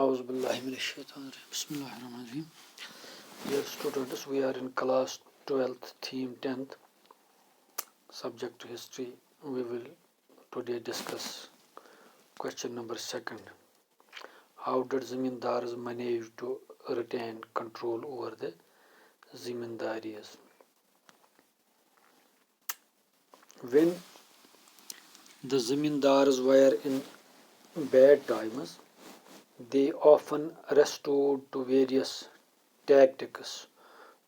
A'udhu billahi minash shaitanir rajim. Bismillahirrahmanirrahim. Dear students, we are in class 12th, theme 10th, subject history. We will today discuss question number 2. How did Zamindars manage to retain control over the Zamindaris? When the Zamindars were in bad times, they often resorted to various tactics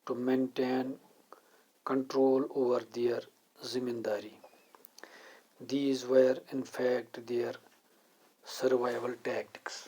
to maintain control over their Zamindari. These were in fact their survival tactics.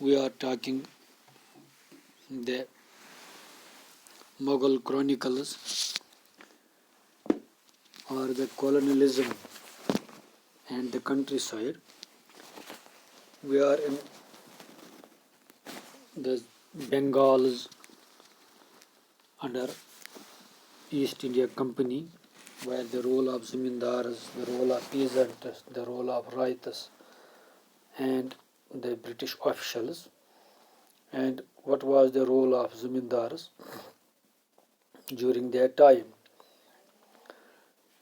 we are talking the Mughal chronicles or the colonialism and the countryside. We are in the Bengals under East India Company, where the role of Zamindars, the role of peasants, the role of Raitas and the British officials, and what was the role of Zamindars during that time.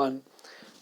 1,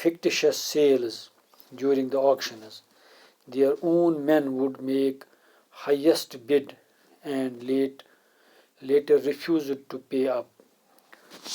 fictitious sales during the auctions. Their own men would make highest bid and later refused to pay up.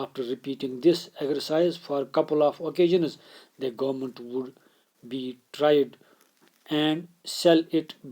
After repeating this exercise for a couple of occasions, the government would be tried and sell it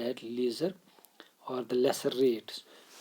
at lesser or the lesser rates.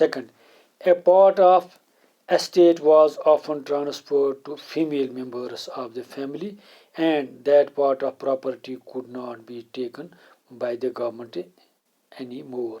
Second, a part of estate was often transferred to female members of the family and that part of property could not be taken by the government anymore.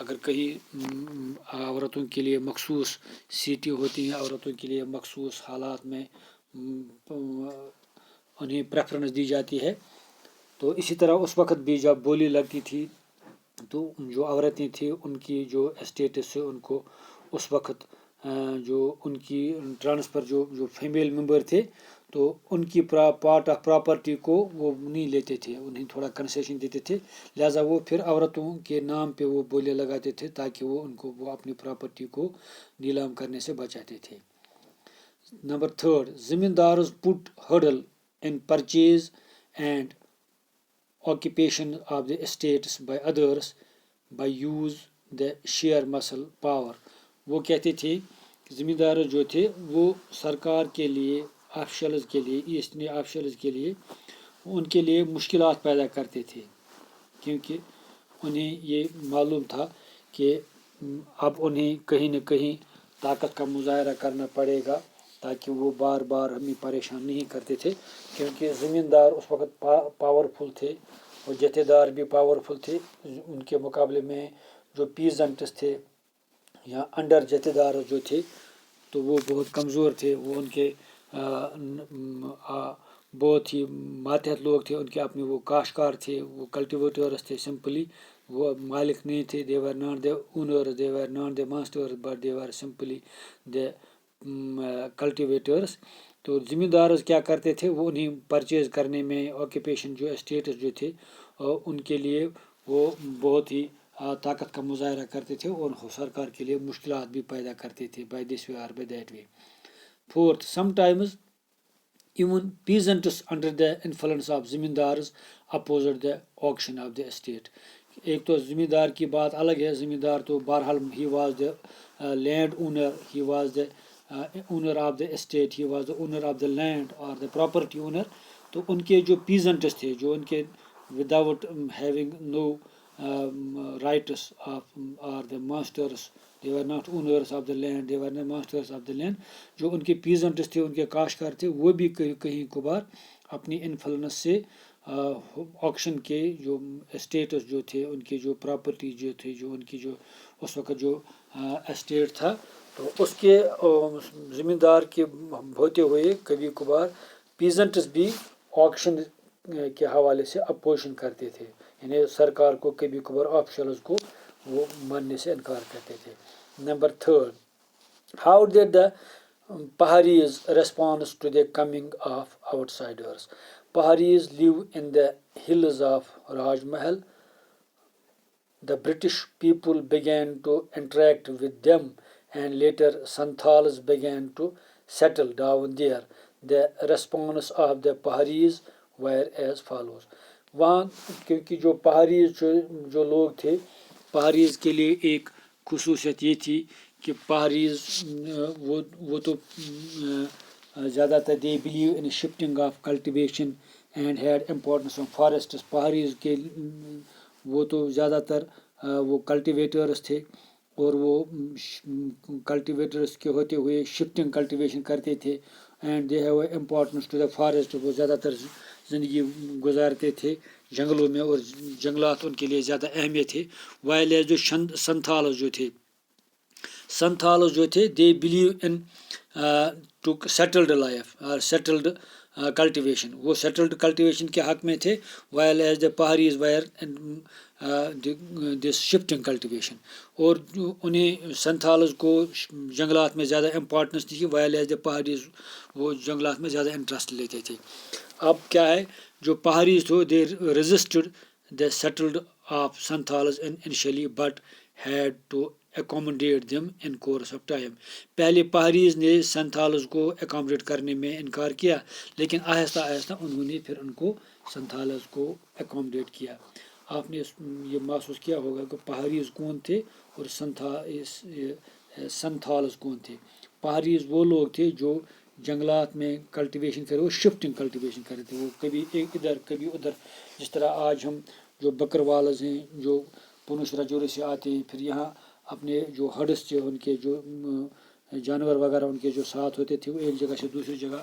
اگر کہیں عورتوں کے لیے مخصوص سیٹیں ہوتی ہیں، عورتوں کے لیے مخصوص حالات میں انہیں پریفرنس دی جاتی ہے، تو اسی طرح اس وقت بھی جب بولی لگتی تھی تو جو عورتیں تھیں ان کی جو اسٹیٹس سے ان کو اس وقت جو ان کی ٹرانسفر جو فیمیل ممبر تھے تو ان کی پارٹ آف پراپرٹی کو وہ نہیں لیتے تھے، انہیں تھوڑا کنسیشن دیتے تھے، لہٰذا وہ پھر عورتوں کے نام پہ وہ بولے لگاتے تھے تاکہ وہ ان کو وہ اپنی پراپرٹی کو نیلام کرنے سے بچاتے تھے۔ Number 3، zamindars put hurdle in purchase and occupation of the estates by others by use the sheer muscle power۔ وہ کہتے تھے کہ زمیندار جو تھے وہ سرکار کے لیے، آفیشلز کے لیے، ایسٹرن آفیشلز کے لیے ان کے لیے مشکلات پیدا کرتے تھے، کیونکہ انہیں یہ معلوم تھا کہ اب انہیں کہیں نہ کہیں طاقت کا مظاہرہ کرنا پڑے گا تاکہ وہ بار بار ہمیں پریشان نہیں کرتے تھے، کیونکہ زمیندار اس وقت پاورفل تھے اور جتھے دار بھی پاورفل تھے، ان کے مقابلے میں جو پیزنٹس تھے یا انڈر جتھے دار جو تھے تو وہ بہت کمزور تھے، وہ ان کے بہت ہی ماتحت لوگ تھے، ان کے اپنے وہ کاشتکار تھے، وہ کلٹیویٹرس تھے، سمپلی وہ مالک نہیں تھے، they were not the owners, they were not the masters, but they were simply the کلٹیویٹرس۔ تو زمیندارز کیا کرتے تھے، وہ انہیں پرچیز کرنے میں، آکوپیشن جو اسٹیٹس جو تھے ان کے لیے وہ بہت ہی طاقت کا مظاہرہ کرتے تھے اور سرکار کے لیے مشکلات بھی پیدا کرتے تھے بائی دس وے اور by that way. 4، some times even peasants under the influence of zamindars opposed the auction of the state. ایک تو زمیندار کی بات الگ ہے، زمیندار تو بہرحال he was the land owner, he was the owner of the estate, he was the owner of the land اور دا پراپرٹی اونر۔ تو ان کے جو پیزنٹس تھے، جو ان کے without having no rights of or the masters, they were not owners of the land, they were not masters of the land، جو ان کے پیزنٹس تھے، ان کے کاشتکار تھے، وہ بھی کہیں کبھار اپنی انفلوئنس سے آکشن کے جو اسٹیٹس جو تھے، ان کی جو پراپرٹی جو تھی، جو ان کی جو اس وقت جو اسٹیٹ تھا، تو اس کے زمیندار کے ہوتے ہوئے کبھی کبھار پیزنٹس بھی آکشن کے حوالے سے اپوزیشن کرتے تھے، یعنی سرکار کو کبھی کبھار آفیشلز کو وہ ماننے سے انکار کرتے تھے۔ Number 3، how did the Paharis response to the coming of outsiders. Paharis live in the hills of Rajmahal. The British people began to interact with them and later Santals began to settle down there. The response of the Paharis were as follows۔ وہاں کیونکہ جو پہاریز جو لوگ تھے، پہاریز کے لیے ایک خصوصیت یہ تھی کہ پہاریز وہ تو زیادہ تر they believe in shifting of cultivation and had importance of forests. Paharias کے وہ تو زیادہ تر وہ کلٹیویٹرس تھے اور وہ کلٹیویٹرس کے ہوتے ہوئے شفٹنگ کلٹیویشن کرتے تھے، and they have importance to the forest, وہ زیادہ تر زندگی گزارتے تھے جنگلوں میں اور جنگلات ان کے لیے زیادہ اہمیت ہے۔ وائل ایز جو سنتھالز جو تھے، سنتھالز جو تھے they believe in to settled life اور سیٹلڈ کلٹیویشن، وہ سیٹلڈ کلٹیویشن کے حق میں تھے، while as the Paharias were this shifting cultivation, اور انہیں سنتھالز کو جنگلات میں زیادہ امپورٹنس تھی، وائل ایز دا پہاریز وہ جنگلات میں زیادہ انٹرسٹ لیتے تھے۔ اب کیا ہے، جو پہاریز تھے they resisted the settled of Santhals initially but had to accommodate them in course of time. پہلے پہاریز نے سنتھالز کو اکوموڈیٹ کرنے میں انکار کیا، لیکن آہستہ آہستہ انہوں نے پھر ان کو سنتھالز کو اکوموڈیٹ کیا۔ آپ نے یہ محسوس کیا ہوگا کہ پہاریز کون تھے اور سنتھالز کون تھے۔ پہاریز وہ لوگ تھے جو جنگلات میں کلٹیویشن کرے، وہ شفٹنگ کلٹیویشن کرے تھے، وہ کبھی ایک ادھر کبھی ادھر، جس طرح آج ہم جو بکروالز ہیں جو پونچھ راجوری سے آتے ہیں، پھر یہاں اپنے جو ہڈس تھے، ان کے جو جانور وغیرہ ان کے جو ساتھ ہوتے تھے، وہ ایک جگہ سے دوسری جگہ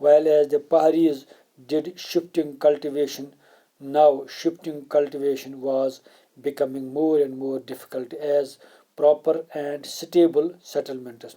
while as the Paharis did shifting cultivation, now shifting cultivation was becoming more and more difficult as proper and stable settlements.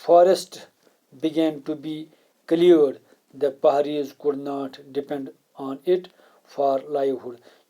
forest began to be cleared, the Paharis could not depend on it for livelihood.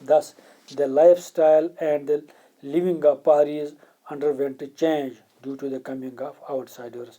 Thus, the lifestyle and the living of Paharis underwent change due to the coming of outsiders.